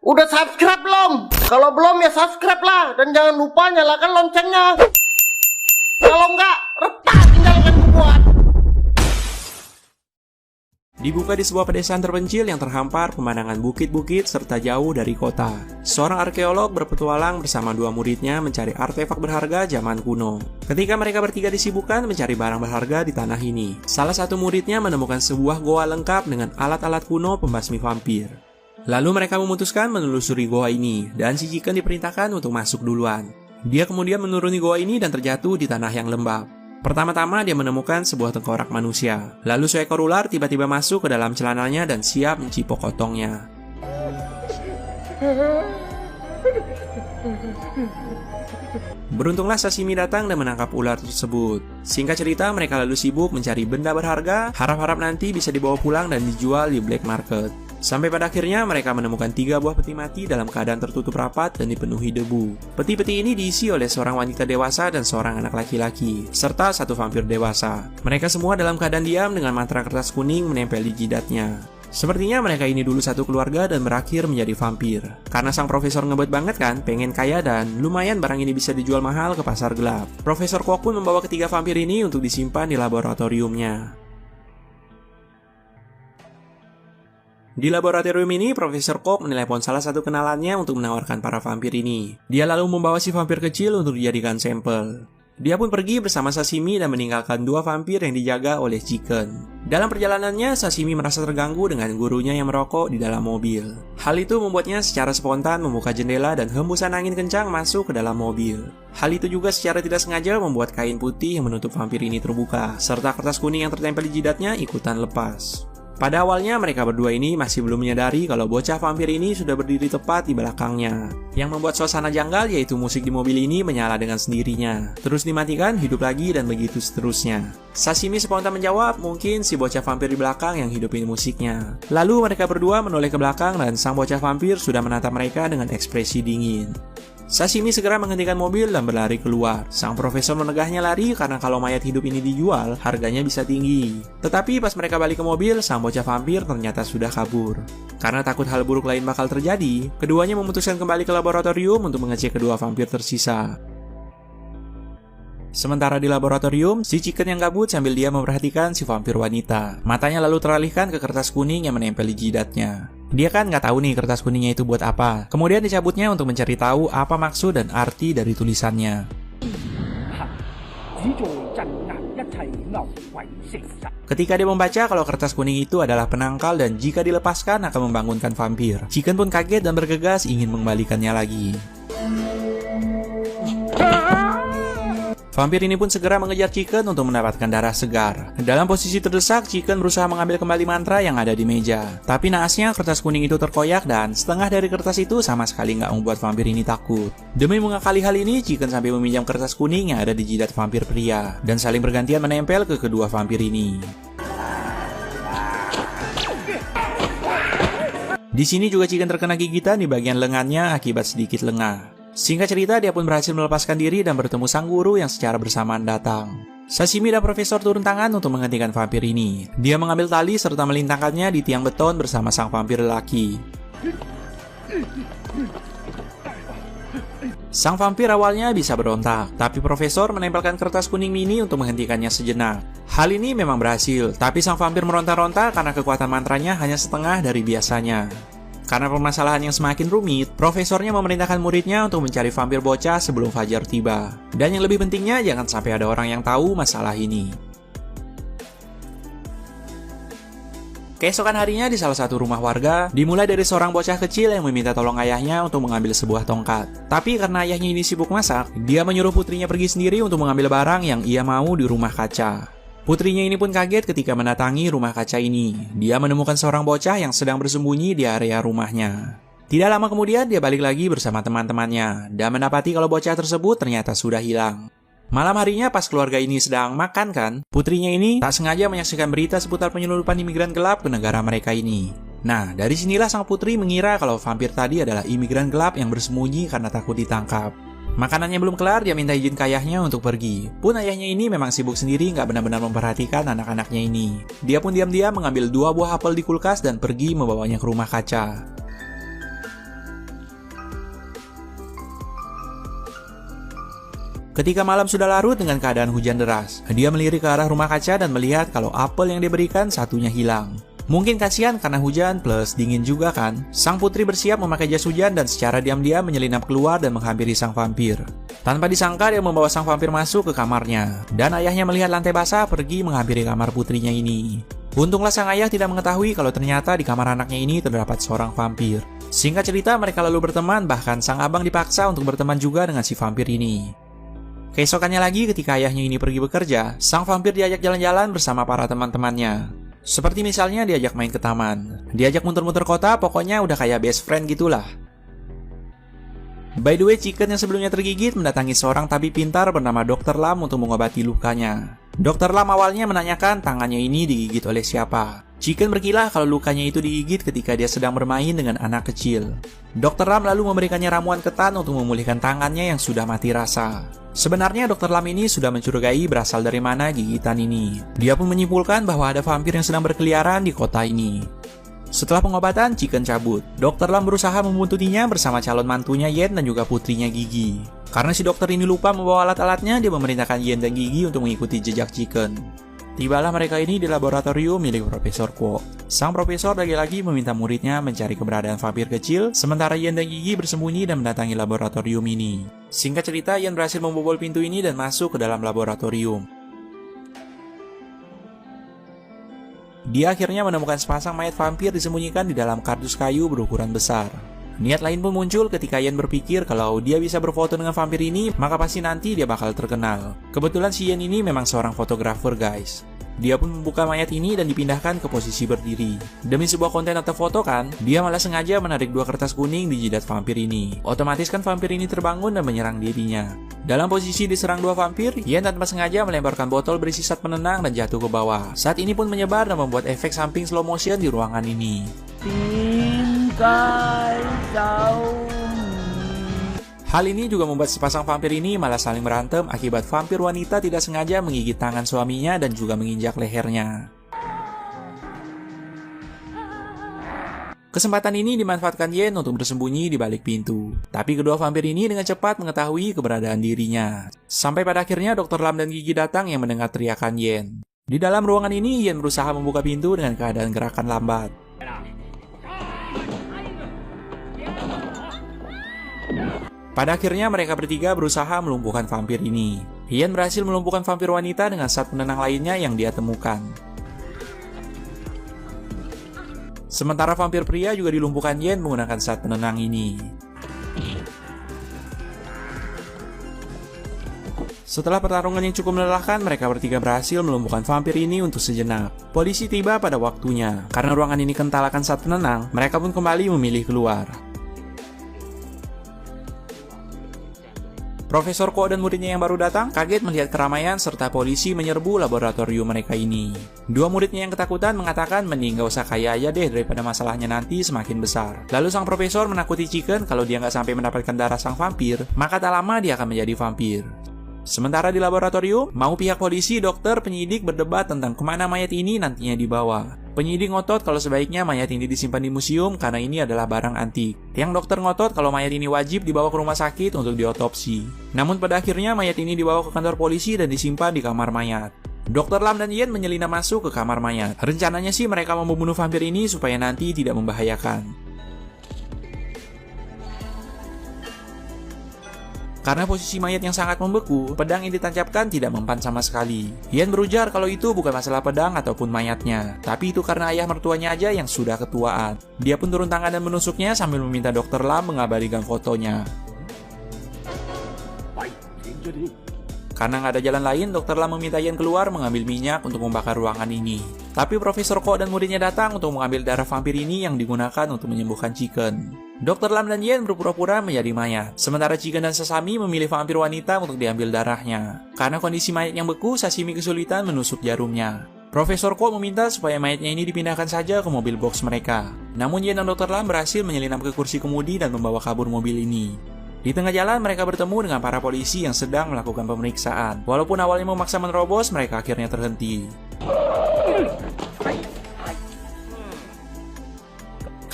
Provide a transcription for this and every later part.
Udah subscribe belum? Kalau belum ya subscribe lah. Dan jangan lupa nyalakan loncengnya. Kalau enggak, retak tinggalkan buat. Dibuka di sebuah pedesaan terpencil yang terhampar pemandangan bukit-bukit serta jauh dari kota. Seorang arkeolog berpetualang bersama dua muridnya mencari artefak berharga zaman kuno. Ketika mereka bertiga disibukkan mencari barang berharga di tanah ini, salah satu muridnya menemukan sebuah goa lengkap dengan alat-alat kuno pembasmi vampir. Lalu mereka memutuskan menelusuri goa ini, dan si Chicken diperintahkan untuk masuk duluan. Dia kemudian menuruni goa ini dan terjatuh di tanah yang lembab. Pertama-tama dia menemukan sebuah tengkorak manusia. Lalu seekor ular tiba-tiba masuk ke dalam celananya dan siap mencipok kotongnya. Beruntunglah Sashimi datang dan menangkap ular tersebut. Singkat cerita, mereka lalu sibuk mencari benda berharga, harap-harap nanti bisa dibawa pulang dan dijual di black market. Sampai pada akhirnya mereka menemukan 3 buah peti mati dalam keadaan tertutup rapat dan dipenuhi debu. Peti-peti ini diisi oleh seorang wanita dewasa dan seorang anak laki-laki, serta satu vampir dewasa. Mereka semua dalam keadaan diam dengan mantra kertas kuning menempel di jidatnya. Sepertinya mereka ini dulu satu keluarga dan berakhir menjadi vampir. Karena sang profesor ngebet banget kan, pengen kaya dan lumayan barang ini bisa dijual mahal ke pasar gelap. Profesor Kwok pun membawa ketiga vampir ini untuk disimpan di laboratoriumnya. Di laboratorium ini, Profesor Kwok menelepon salah satu kenalannya untuk menawarkan para vampir ini. Dia lalu membawa si vampir kecil untuk dijadikan sampel. Dia pun pergi bersama Sashimi dan meninggalkan 2 vampir yang dijaga oleh Chicken. Dalam perjalanannya, Sashimi merasa terganggu dengan gurunya yang merokok di dalam mobil. Hal itu membuatnya secara spontan membuka jendela dan hembusan angin kencang masuk ke dalam mobil. Hal itu juga secara tidak sengaja membuat kain putih yang menutup vampir ini terbuka, serta kertas kuning yang tertempel di jidatnya ikutan lepas. Pada awalnya mereka berdua ini masih belum menyadari kalau bocah vampir ini sudah berdiri tepat di belakangnya. Yang membuat suasana janggal yaitu musik di mobil ini menyala dengan sendirinya. Terus dimatikan, hidup lagi, dan begitu seterusnya. Sashimi spontan menjawab, mungkin si bocah vampir di belakang yang hidupin musiknya. Lalu mereka berdua menoleh ke belakang dan sang bocah vampir sudah menatap mereka dengan ekspresi dingin. Sashimi segera menghentikan mobil dan berlari keluar. Sang profesor menegahnya lari karena kalau mayat hidup ini dijual, harganya bisa tinggi. Tetapi pas mereka balik ke mobil, sang bocah vampir ternyata sudah kabur. Karena takut hal buruk lain bakal terjadi, keduanya memutuskan kembali ke laboratorium untuk mengecek kedua vampir tersisa. Sementara di laboratorium, si Chicken yang gabut sambil dia memperhatikan si vampir wanita. Matanya lalu teralihkan ke kertas kuning yang menempel di jidatnya. Dia kan nggak tahu nih kertas kuningnya itu buat apa. Kemudian dicabutnya untuk mencari tahu apa maksud dan arti dari tulisannya. Ketika dia membaca kalau kertas kuning itu adalah penangkal dan jika dilepaskan akan membangunkan vampir, Chicken pun kaget dan bergegas ingin mengembalikannya lagi. Vampir ini pun segera mengejar Chicken untuk mendapatkan darah segar. Dalam posisi terdesak, Chicken berusaha mengambil kembali mantra yang ada di meja. Tapi naasnya kertas kuning itu terkoyak dan setengah dari kertas itu sama sekali nggak membuat vampir ini takut. Demi mengakali hal ini, Chicken sampai meminjam kertas kuning yang ada di jidat vampir pria dan saling bergantian menempel ke kedua vampir ini. Di sini juga Chicken terkena gigitan di bagian lengannya akibat sedikit lengah. Singkat cerita, dia pun berhasil melepaskan diri dan bertemu sang guru yang secara bersamaan datang. Sashimi dan Profesor turun tangan untuk menghentikan vampir ini. Dia mengambil tali serta melintangkannya di tiang beton bersama sang vampir lelaki. Sang vampir awalnya bisa berontak, tapi Profesor menempelkan kertas kuning mini untuk menghentikannya sejenak. Hal ini memang berhasil, tapi sang vampir meronta-ronta karena kekuatan mantranya hanya setengah dari biasanya. Karena permasalahan yang semakin rumit, profesornya memerintahkan muridnya untuk mencari vampir bocah sebelum fajar tiba. Dan yang lebih pentingnya, jangan sampai ada orang yang tahu masalah ini. Keesokan harinya di salah satu rumah warga, dimulai dari seorang bocah kecil yang meminta tolong ayahnya untuk mengambil sebuah tongkat. Tapi karena ayahnya ini sibuk masak, dia menyuruh putrinya pergi sendiri untuk mengambil barang yang ia mau di rumah kaca. Putrinya ini pun kaget ketika mendatangi rumah kaca ini. Dia menemukan seorang bocah yang sedang bersembunyi di area rumahnya. Tidak lama kemudian dia balik lagi bersama teman-temannya dan mendapati kalau bocah tersebut ternyata sudah hilang. Malam harinya pas keluarga ini sedang makan kan, putrinya ini tak sengaja menyaksikan berita seputar penyelundupan imigran gelap ke negara mereka ini. Nah, dari sinilah sang putri mengira kalau vampir tadi adalah imigran gelap yang bersembunyi karena takut ditangkap. Makanannya belum kelar, dia minta izin ke ayahnya untuk pergi. Pun ayahnya ini memang sibuk sendiri, nggak benar-benar memperhatikan anak-anaknya ini. Dia pun diam-diam mengambil 2 buah apel di kulkas dan pergi membawanya ke rumah kaca. Ketika malam sudah larut dengan keadaan hujan deras, dia melirik ke arah rumah kaca dan melihat kalau apel yang diberikan satunya hilang. Mungkin kasihan karena hujan plus dingin juga kan. Sang putri bersiap memakai jas hujan dan secara diam-diam menyelinap keluar dan menghampiri sang vampir. Tanpa disangka dia membawa sang vampir masuk ke kamarnya. Dan ayahnya melihat lantai basah pergi menghampiri kamar putrinya ini. Untunglah sang ayah tidak mengetahui kalau ternyata di kamar anaknya ini terdapat seorang vampir. Singkat cerita mereka lalu berteman, bahkan sang abang dipaksa untuk berteman juga dengan si vampir ini. Keesokannya lagi ketika ayahnya ini pergi bekerja, sang vampir diajak jalan-jalan bersama para teman-temannya. Seperti misalnya diajak main ke taman, diajak muter-muter kota, pokoknya udah kayak best friend gitulah. By the way, Chicken yang sebelumnya tergigit mendatangi seorang tabib pintar bernama Dr. Lam untuk mengobati lukanya. Dr. Lam awalnya menanyakan tangannya ini digigit oleh siapa. Chicken berkilah kalau lukanya itu digigit ketika dia sedang bermain dengan anak kecil. Dr. Lam lalu memberikannya ramuan ketan untuk memulihkan tangannya yang sudah mati rasa. Sebenarnya Dr. Lam ini sudah mencurigai berasal dari mana gigitan ini. Dia pun menyimpulkan bahwa ada vampir yang sedang berkeliaran di kota ini. Setelah pengobatan, Chicken cabut. Dr. Lam berusaha membuntutinya bersama calon mantunya Yen dan juga putrinya Gigi. Karena si dokter ini lupa membawa alat-alatnya, dia memerintahkan Yen dan Gigi untuk mengikuti jejak Chicken. Tibalah mereka ini di laboratorium milik Profesor Kwok. Sang profesor lagi-lagi meminta muridnya mencari keberadaan vampir kecil, sementara Yen dan Gigi bersembunyi dan mendatangi laboratorium ini. Singkat cerita, Yen berhasil membobol pintu ini dan masuk ke dalam laboratorium. Dia akhirnya menemukan sepasang mayat vampir disembunyikan di dalam kardus kayu berukuran besar. Niat lain pun muncul ketika Yen berpikir kalau dia bisa berfoto dengan vampir ini, maka pasti nanti dia bakal terkenal. Kebetulan si Yen ini memang seorang fotografer guys. Dia pun membuka mayat ini dan dipindahkan ke posisi berdiri. Demi sebuah konten atau foto kan, dia malah sengaja menarik 2 kertas kuning di jidat vampir ini. Otomatis kan vampir ini terbangun dan menyerang dirinya. Dalam posisi diserang 2 vampir, Yen tanpa sengaja melemparkan botol berisi zat penenang dan jatuh ke bawah. Saat ini pun menyebar dan membuat efek samping slow motion di ruangan ini. Hal ini juga membuat sepasang vampir ini malah saling berantem akibat vampir wanita tidak sengaja menggigit tangan suaminya dan juga menginjak lehernya. Kesempatan ini dimanfaatkan Yen untuk bersembunyi di balik pintu. Tapi kedua vampir ini dengan cepat mengetahui keberadaan dirinya. Sampai pada akhirnya Dr. Lam dan Gigi datang yang mendengar teriakan Yen. Di dalam ruangan ini, Yen berusaha membuka pintu dengan keadaan gerakan lambat. Pada akhirnya mereka bertiga berusaha melumpuhkan vampir ini. Yen berhasil melumpuhkan vampir wanita dengan zat penenang lainnya yang dia temukan. Sementara vampir pria juga dilumpuhkan Yen menggunakan zat penenang ini. Setelah pertarungan yang cukup melelahkan, mereka bertiga berhasil melumpuhkan vampir ini untuk sejenak. Polisi tiba pada waktunya. Karena ruangan ini kental akan zat penenang, mereka pun kembali memilih keluar. Profesor Kwok dan muridnya yang baru datang kaget melihat keramaian serta polisi menyerbu laboratorium mereka ini. 2 muridnya yang ketakutan mengatakan mending gak usah kaya aja deh daripada masalahnya nanti semakin besar. Lalu sang profesor menakuti Chicken kalau dia nggak sampai mendapatkan darah sang vampir, maka tak lama dia akan menjadi vampir. Sementara di laboratorium, mau pihak polisi, dokter, penyidik berdebat tentang kemana mayat ini nantinya dibawa. Penyidik ngotot kalau sebaiknya mayat ini disimpan di museum karena ini adalah barang antik. Yang dokter ngotot kalau mayat ini wajib dibawa ke rumah sakit untuk diotopsi. Namun pada akhirnya mayat ini dibawa ke kantor polisi dan disimpan di kamar mayat. Dr. Lam dan Yen menyelinap masuk ke kamar mayat. Rencananya sih mereka mau membunuh vampir ini supaya nanti tidak membahayakan. Karena posisi mayat yang sangat membeku, pedang yang ditancapkan tidak mempan sama sekali. Yen berujar kalau itu bukan masalah pedang ataupun mayatnya, tapi itu karena ayah mertuanya aja yang sudah ketuaan. Dia pun turun tangan dan menusuknya sambil meminta Dr. Lam mengabadikan fotonya. Karena nggak ada jalan lain, Dr. Lam meminta Yen keluar mengambil minyak untuk membakar ruangan ini. Tapi Profesor Kwok dan muridnya datang untuk mengambil darah vampir ini yang digunakan untuk menyembuhkan Chicken. Dr. Lam dan Yen berpura-pura menjadi mayat, sementara Chicken dan Sasami memilih vampir wanita untuk diambil darahnya. Karena kondisi mayat yang beku, Sashimi kesulitan menusuk jarumnya. Profesor Kwok meminta supaya mayatnya ini dipindahkan saja ke mobil box mereka. Namun Yen dan Dr. Lam berhasil menyelinap ke kursi kemudi dan membawa kabur mobil ini. Di tengah jalan, mereka bertemu dengan para polisi yang sedang melakukan pemeriksaan. Walaupun awalnya memaksa menerobos, mereka akhirnya terhenti.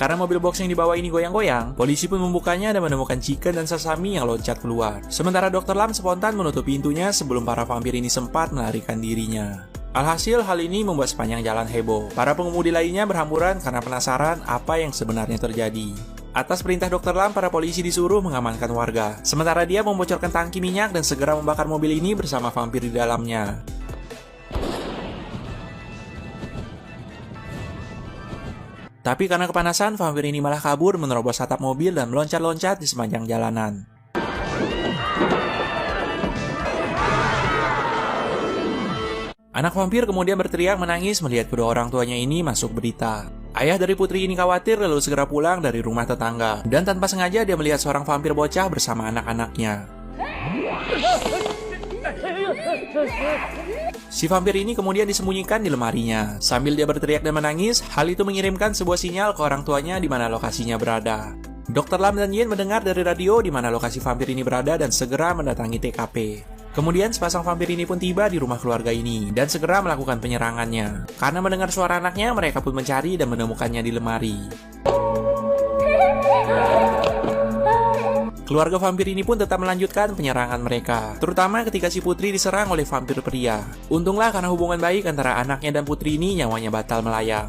Karena mobil box yang dibawa ini goyang-goyang, polisi pun membukanya dan menemukan Chicken dan Sasami yang loncat keluar. Sementara Dr. Lam spontan menutup pintunya sebelum para vampir ini sempat melarikan dirinya. Alhasil, hal ini membuat sepanjang jalan heboh. Para pengemudi lainnya berhamburan karena penasaran apa yang sebenarnya terjadi. Atas perintah Dr. Lam, para polisi disuruh mengamankan warga. Sementara dia membocorkan tangki minyak dan segera membakar mobil ini bersama vampir di dalamnya. Tapi karena kepanasan, vampir ini malah kabur menerobos atap mobil dan meloncat-loncat di sepanjang jalanan. Anak vampir kemudian berteriak menangis melihat kedua orang tuanya ini masuk berita. Ayah dari putri ini khawatir lalu segera pulang dari rumah tetangga. Dan tanpa sengaja dia melihat seorang vampir bocah bersama anak-anaknya. Si vampir ini kemudian disembunyikan di lemarinya. Sambil dia berteriak dan menangis, hal itu mengirimkan sebuah sinyal ke orang tuanya di mana lokasinya berada. Dr. Lam dan Yen mendengar dari radio di mana lokasi vampir ini berada dan segera mendatangi TKP. Kemudian sepasang vampir ini pun tiba di rumah keluarga ini dan segera melakukan penyerangannya. Karena mendengar suara anaknya, mereka pun mencari dan menemukannya di lemari. Keluarga vampir ini pun tetap melanjutkan penyerangan mereka, terutama ketika si putri diserang oleh vampir pria. Untunglah karena hubungan baik antara anaknya dan putri ini nyawanya batal melayang.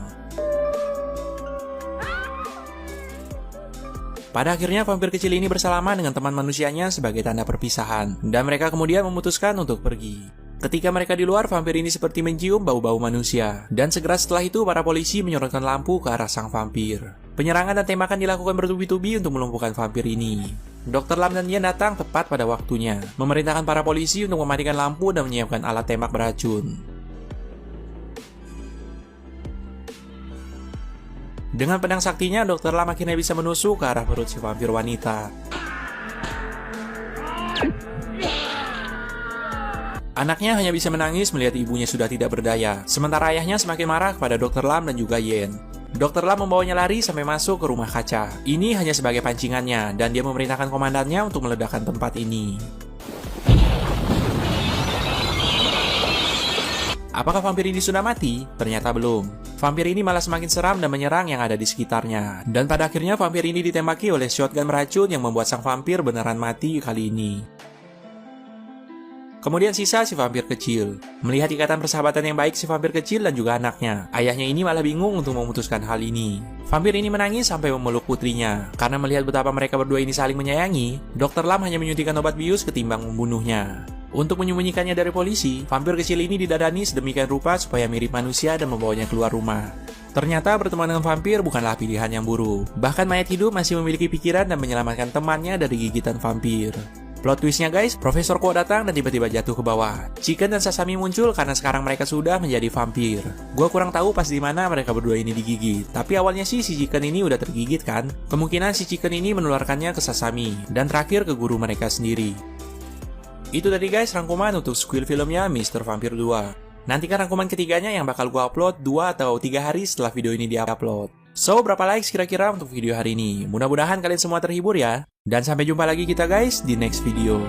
Pada akhirnya vampir kecil ini bersalaman dengan teman manusianya sebagai tanda perpisahan, dan mereka kemudian memutuskan untuk pergi. Ketika mereka di luar, vampir ini seperti mencium bau-bau manusia, dan segera setelah itu para polisi menyorotkan lampu ke arah sang vampir. Penyerangan dan tembakan dilakukan bertubi-tubi untuk melumpuhkan vampir ini. Dr. Lam dan Yen datang tepat pada waktunya, memerintahkan para polisi untuk mematikan lampu dan menyiapkan alat tembak beracun. Dengan pedang saktinya, Dr. Lam akhirnya bisa menusuk ke arah perut si vampir wanita. Anaknya hanya bisa menangis melihat ibunya sudah tidak berdaya, sementara ayahnya semakin marah kepada Dr. Lam dan juga Yen. Dr. Lam membawanya lari sampai masuk ke rumah kaca. Ini hanya sebagai pancingannya, dan dia memerintahkan komandannya untuk meledakkan tempat ini. Apakah vampir ini sudah mati? Ternyata belum. Vampir ini malah semakin seram dan menyerang yang ada di sekitarnya. Dan pada akhirnya vampir ini ditembaki oleh shotgun beracun yang membuat sang vampir beneran mati kali ini. Kemudian sisa si vampir kecil. Melihat ikatan persahabatan yang baik si vampir kecil dan juga anaknya, ayahnya ini malah bingung untuk memutuskan hal ini. Vampir ini menangis sampai memeluk putrinya. Karena melihat betapa mereka berdua ini saling menyayangi, Dr. Lam hanya menyuntikkan obat bius ketimbang membunuhnya. Untuk menyembunyikannya dari polisi, vampir kecil ini didadani sedemikian rupa supaya mirip manusia dan membawanya keluar rumah. Ternyata berteman dengan vampir bukanlah pilihan yang buruk. Bahkan mayat hidup masih memiliki pikiran dan menyelamatkan temannya dari gigitan vampir. Plot twistnya guys, Profesor Quo datang dan tiba-tiba jatuh ke bawah. Chicken dan Sasami muncul karena sekarang mereka sudah menjadi vampir. Gua kurang tahu pas di mana mereka berdua ini digigit. Tapi awalnya sih si Chicken ini udah tergigit kan? Kemungkinan si Chicken ini menularkannya ke Sasami. Dan terakhir ke guru mereka sendiri. Itu tadi guys rangkuman untuk sequel filmnya Mr. Vampire 2. Nantikan rangkuman ketiganya yang bakal gua upload 2 atau 3 hari setelah video ini di-upload. So, berapa likes kira-kira untuk video hari ini? Mudah-mudahan kalian semua terhibur ya. Dan sampai jumpa lagi kita guys di next video.